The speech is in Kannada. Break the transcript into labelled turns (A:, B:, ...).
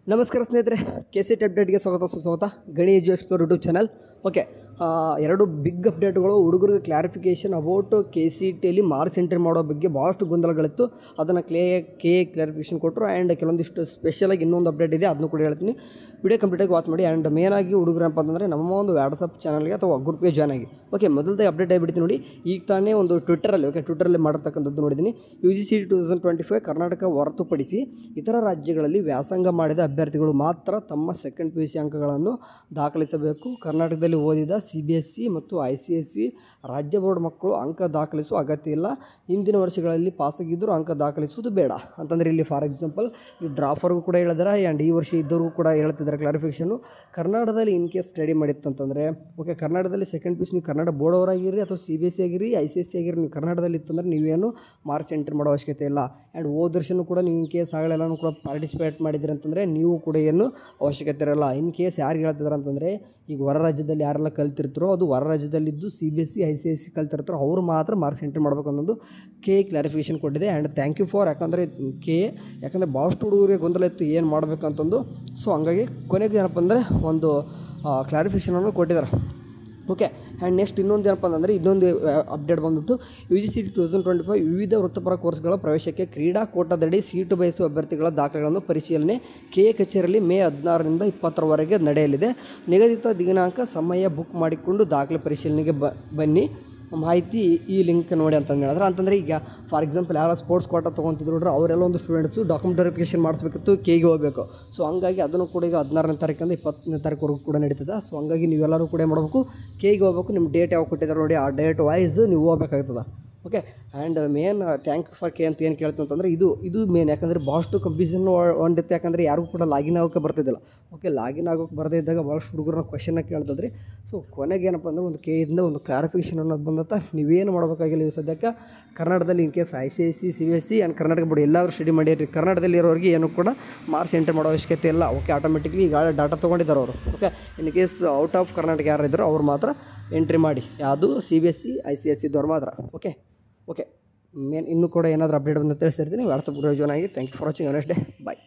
A: ನಮಸ್ಕಾರ ಸ್ನೇಹಿತರೆ, KCET ಅಪ್ಡೇಟ್ಗೆ ಸ್ವಾಗತ ಸುಸ್ವಾಗತ. ಗಣಿ ಎಜು ಎಕ್ಸ್ಪ್ಲೋರ್ ಯೂಟ್ಯೂಬ್ ಚಾನಲ್. ಓಕೆ, ಎರಡು ಬಿಗ್ ಅಪ್ಡೇಟ್ಗಳು ಹುಡುಗರಿಗೆ ಕ್ಲಾರಿಫಿಕೇಷನ್ ಅಬೌಟ್ KCETಯಲ್ಲಿ ಮಾರ್ಕ್ಸ್ ಎಂಟ್ರಿ ಮಾಡೋ ಬಗ್ಗೆ ಭಾಳಷ್ಟು ಗೊಂದಲಗಳಿತ್ತು. ಅದನ್ನು ಕ್ಲಾರಿಫಿಕೇಷನ್ ಕೊಟ್ಟರು. ಆ್ಯಂಡ್ ಕೆಲವೊಂದಿಷ್ಟು ಸ್ಪೆಷಲಾಗಿ ಇನ್ನೊಂದು ಅಪ್ಡೇಟ್ ಇದೆ, ಅದನ್ನು ಕೂಡ ಹೇಳ್ತೀನಿ. ವಿಡಿಯೋ ಕಂಪ್ಲೀಟಾಗಿ ವಾಚ್ ಮಾಡಿ. ಆ್ಯಂಡ್ ಮೇನಾಗಿ ಹುಡುಗರು ಏನಪ್ಪ ಅಂತಂದರೆ ನಮ್ಮ ಒಂದು ವಾಟ್ಸಪ್ ಚಾನಲ್ಗೆ ಅಥವಾ ಗ್ರೂಪ್ಗೆ ಜಾಯ್ನ್ ಆಗಿ. ಓಕೆ, ಮೊದಲದೇ ಅಪ್ಡೇಟ್ ಆಗಿಬಿಡ್ತೀನಿ ನೋಡಿ. ಈಗ ತಾನೇ ಒಂದು ಟ್ವಿಟ್ಟರಲ್ಲಿ ಮಾಡಿರ್ತಕ್ಕಂಥದ್ದು ನೋಡಿದ್ದೀನಿ. UGC 2025 ಕರ್ನಾಟಕ ಹೊರತುಪಡಿಸಿ ಇತರ ರಾಜ್ಯಗಳಲ್ಲಿ ವ್ಯಾಸಂಗ ಮಾಡಿದ ಅಭ್ಯರ್ಥಿಗಳು ಮಾತ್ರ ತಮ್ಮ ಸೆಕೆಂಡ್ PUC ಅಂಕಗಳನ್ನು ದಾಖಲಿಸಬೇಕು. ಕರ್ನಾಟಕದಲ್ಲಿ ಓದಿದ CBSE ಮತ್ತು ICSE ರಾಜ್ಯ ಬೋರ್ಡ್ ಮಕ್ಕಳು ಅಂಕ ದಾಖಲಿಸುವ ಅಗತ್ಯ ಇಲ್ಲ. ಹಿಂದಿನ ವರ್ಷಗಳಲ್ಲಿ ಪಾಸಾಗಿದ್ದರೂ ಅಂಕ ದಾಖಲಿಸುವುದು ಬೇಡ ಅಂತಂದರೆ ಇಲ್ಲಿ ಫಾರ್ ಎಕ್ಸಾಂಪಲ್ ಈ ಡ್ರಾಫರ್ಗೂ ಕೂಡ ಹೇಳಿದಾರೆ. ಆ್ಯಂಡ್ ಈ ವರ್ಷ ಇದ್ದವ್ರಿಗೂ ಕೂಡ ಹೇಳ್ತಿದ್ದಾರೆ ಕ್ಲಾರಿಫಿಕೇಷನು. ಕರ್ನಾಟಕದಲ್ಲಿ ಇನ್ ಕೇಸ್ ಸ್ಟಡಿ ಮಾಡಿತ್ತಂತಂದರೆ ಓಕೆ, ಕರ್ನಾಟಕದಲ್ಲಿ ಸೆಕೆಂಡ್ PUC ನೀವು ಕನ್ನಡ ಬೋರ್ಡ್ ಅವರಾಗಿರಿ ಅಥವಾ CBSE ಆಗಿರಿ ICSE ಆಗಿರಿ, ನೀವು ಕನ್ನಡದಲ್ಲಿ ಇತ್ತಂದರೆ ನೀವೇನು ಮಾರ್ಕ್ಸ್ ಎಂಟ್ರಿ ಮಾಡೋ ಅವಶ್ಯಕತೆ ಇಲ್ಲ. ಆ್ಯಂಡ್ ಹೋದ ವರ್ಷವೂ ಕೂಡ ನೀವು ಇನ್ ಕೇಸ್ ಆಗಲೆಲ್ಲನೂ ಕೂಡ ಪಾರ್ಟಿಸಿಪೇಟ್ ಮಾಡಿದ್ರಿ ಅಂತಂದರೆ ನೀವು ಕೂಡ ಏನು ಅವಶ್ಯಕತೆ ಇರಲ್ಲ. ಇನ್ ಕೇಸ್ ಯಾರಿಗೆ ಹೇಳ್ತಿದ್ದಾರೆ ಅಂತಂದರೆ ಈಗ ಹೊರ ರಾಜ್ಯದಲ್ಲಿ ಯಾರೆಲ್ಲ ಕಲ್ತಿರ್ತಾರೋ ಅದು ಹೊರ ರಾಜ್ಯದಲ್ಲಿದ್ದು CBSE ICSE ಕಲ್ತಿರ್ತಾರೋ ಅವರು ಮಾತ್ರ ಮಾರ್ಕ್ಸ್ ಎಂಟ್ರಿ ಮಾಡಬೇಕು ಅನ್ನೋದು ಕ್ಲಾರಿಫಿಕೇಷನ್ ಕೊಟ್ಟಿದೆ. ಆ್ಯಂಡ್ ಥ್ಯಾಂಕ್ ಯು ಫಾರ್, ಯಾಕಂದರೆ ಯಾಕಂದರೆ ಭಾಳಷ್ಟು ಹುಡುಗರಿಗೆ ಗೊಂದಲ ಇತ್ತು ಏನು ಮಾಡಬೇಕಂತಂದು. ಸೊ ಹಂಗಾಗಿ ಕೊನೆಗೆ ಏನಪ್ಪ ಅಂದರೆ ಒಂದು ಕ್ಲಾರಿಫಿಕೇಷನನ್ನು ಕೊಟ್ಟಿದ್ದಾರೆ. ಓಕೆ, ಆ್ಯಂಡ್ ನೆಕ್ಸ್ಟ್ ಇನ್ನೊಂದು ಏನಪ್ಪ ಅಂತಂದರೆ ಇನ್ನೊಂದು ಅಪ್ಡೇಟ್ ಬಂದುಬಿಟ್ಟು UGC 2025 ವಿವಿಧ ವೃತ್ತಿಪರ ಕೋರ್ಸ್ಗಳ ಪ್ರವೇಶಕ್ಕೆ ಕ್ರೀಡಾ ಕೋಟಾದಡಿ ಸೀಟು ಬಯಸುವ ಅಭ್ಯರ್ಥಿಗಳ ದಾಖಲೆಗಳನ್ನು ಪರಿಶೀಲನೆ ಕಚೇರಿಯಲ್ಲಿ ಮೇ 16ರಿಂದ 20ರವರೆಗೆ ನಡೆಯಲಿದೆ. ನಿಗದಿತ ದಿನಾಂಕ ಸಮಯ ಬುಕ್ ಮಾಡಿಕೊಂಡು ದಾಖಲೆ ಪರಿಶೀಲನೆಗೆ ಬನ್ನಿ. ಮಾಹಿತಿ ಈ ಲಿಂಕ್ ನೋಡಿ ಅಂತಂದು ಹೇಳಿದ್ರೆ, ಅಂತಂದರೆ ಈಗ ಫಾರ್ ಎಕ್ಸಾಂಪಲ್ ಯಾರು ಸ್ಪೋರ್ಟ್ಸ್ ಕೋಟಾ ತೊಗೊತಿದ್ರು ನೋಡ್ರಿ, ಅವರೆಲ್ಲ ಒಂದು ಸ್ಟೂಡೆಂಟ್ಸು ಡಾಕ್ಯುಮೆಂಟ್ ವೆರಿಫಿಕೇಷನ್ ಮಾಡಿಸ್ಬೇಕಿತ್ತು, ಕೆಗೆ ಹೋಗಬೇಕು. ಸೊ ಹಂಗಾಗಿ ಅದನ್ನು ಕೂಡ ಈಗ 16ನೇ ತಾರೀಕಿಂದ 20ನೇ ತಾರೀಕುವರೆಗೂ ಕೂಡ ನಡೀತದೆ. ಸೊ ಹಂಗಾಗಿ ನೀವೆಲ್ಲರೂ ಕೂಡ ಮಾಡಬೇಕು, ಕೆಗೆ ಹೋಗಬೇಕು. ನಿಮ್ಮ ಡೇಟ್ ಯಾವಾಗ ಕೊಟ್ಟಿದ್ದಾರೆ ನೋಡಿ, ಆ ಡೇಟ್ ವೈಸ್ ನೀವು ಹೋಗ್ಬೇಕಾಗ್ತದೆ. Okay, and main thank you for ಅಂತ ಏನು ಕೇಳ್ತೀವಿ ಅಂತಂದರೆ ಇದು ಮೇನ್. ಯಾಕಂದರೆ ಭಾಳಷ್ಟು ಕನ್ಫ್ಯೂಷನ್ ಒಂದಿತ್ತು. ಯಾಕಂದರೆ ಯಾರಿಗೂ ಕೂಡ ಲಾಗಿನ್ ಆಗೋಕ್ಕೆ ಬರ್ತಿದ್ದಿಲ್ಲ. ಓಕೆ, ಲಾಗಿನ್ ಆಗೋಕ್ಕೆ ಬರದೇ ಇದ್ದಾಗ ಭಾಳಷ್ಟು ಹುಡುಗರನ್ನ ಕ್ವೆಶನ್ನ ಕೇಳ್ತದ್ರಿ. ಸೊ ಕೊನೆಗೆ ಏನಪ್ಪ ಅಂದರೆ ಒಂದು ಕೆಯಿಂದ ಒಂದು ಕ್ಲಾರಿಫಿಕೇಷನ್ ಅನ್ನೋದು ಬಂದತ್ತ. ನೀವೇನು ಮಾಡಬೇಕಾಗಿಲ್ಲ ನೀವು ಸದ್ಯಕ್ಕೆ ಕನ್ನಡದಲ್ಲಿ in case ICSE CBSE and Karnataka board ಎಲ್ಲಾದರೂ ಸ್ಟಡಿ ಮಾಡಿರಿ. ಕನ್ನಡದಲ್ಲಿ ಇರೋರಿಗೆ ಏನೂ ಕೂಡ ಮಾರ್ಕ್ಸ್ ಎಂಟ್ರಿ ಮಾಡೋ ಅವಶ್ಯಕತೆ ಇಲ್ಲ. ಓಕೆ, ಆಟೋಮೆಟಿಕ್ಲಿ ಈಗ ಡಾಟಾ ತೊಗೊಂಡಿದ್ದಾರೆ ಅವರು. Okay, in case out of Karnataka ಯಾರು ಇದ್ದರೂ ಅವ್ರು ಮಾತ್ರ ಎಂಟ್ರಿ ಮಾಡಿ, ಯಾವುದು CBSE ICSE ಇದ್ದವ್ರು ಮಾತ್ರ. ಓಕೆ, ಇನ್ನೂ ಕೂಡ ಏನಾದರೂ ಅಪ್ಡೇಟ್ ಬಂದು ತಿಳಿಸ್ತಿರ್ತೀನಿ. ವಾಟ್ಸಪ್ ಗ್ರೂಪ್ ಜಾಯ್ನ್ ಆಗಿ. Thank you for watching. Next day bye.